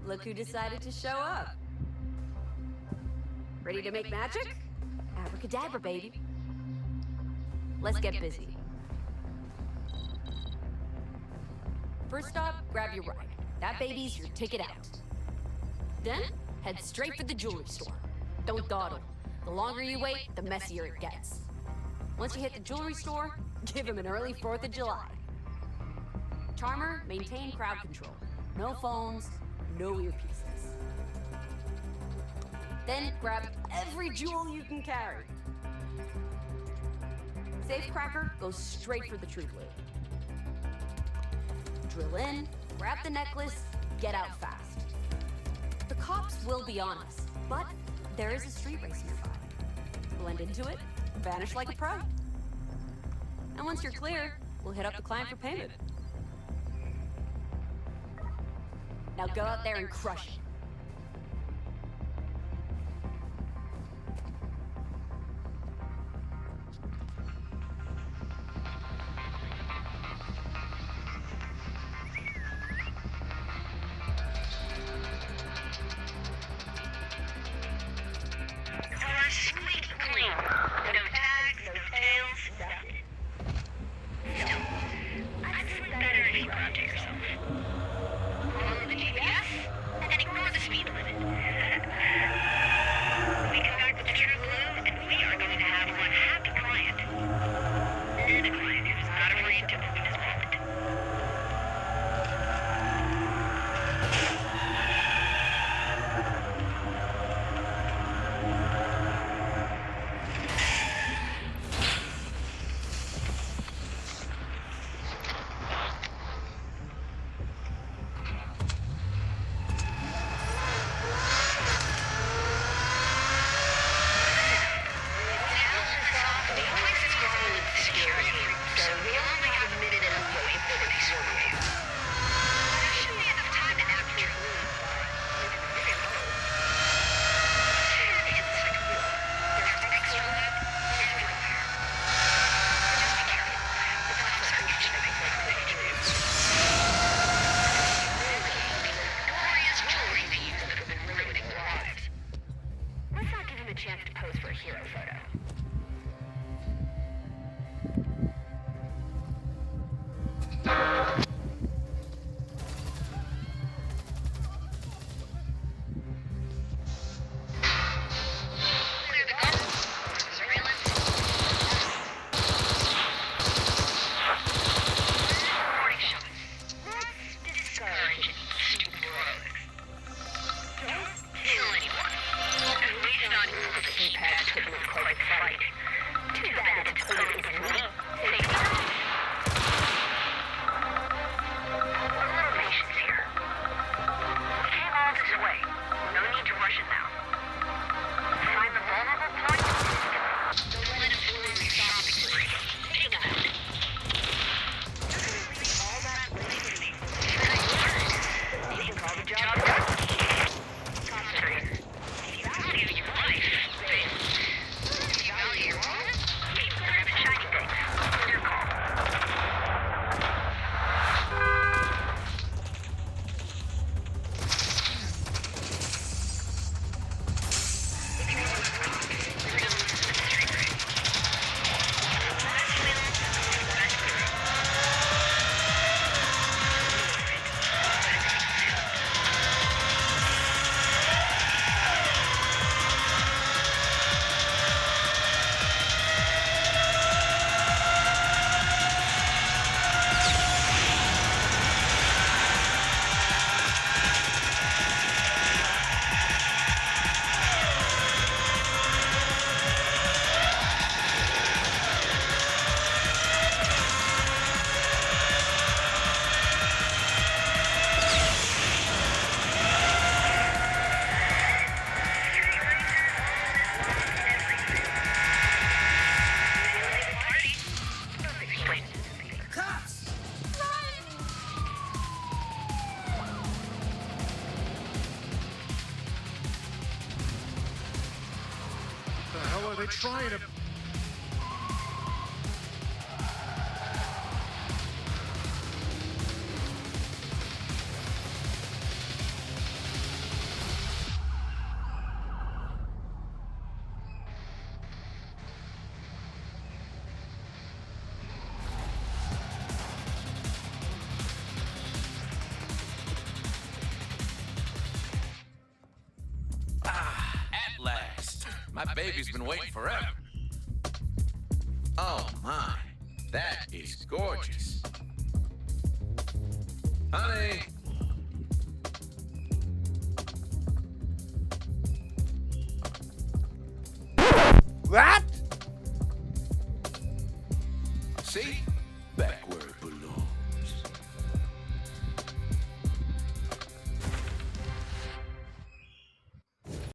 look who decided to show up. Ready to make magic? Abracadabra, baby. Let's get busy. First stop, grab your ride. That baby's your ticket out. Then, head straight for the jewelry store. Don't dawdle. The longer you wait, the messier it gets. Once you hit the jewelry store, give him an early 4th of July. Charmer, maintain crowd control. No phones, no earpieces. Then grab every jewel you can carry. Safecracker goes straight for the truth loop. Drill in, grab the necklace, get out fast. The cops will be on us, but there is a street race nearby. Blend into it, vanish like a pro. And once you're clear, we'll hit up the client for payment. Now go out there and crush it. They're trying to... That baby's been waiting forever. Oh my, that is gorgeous. Honey. What See?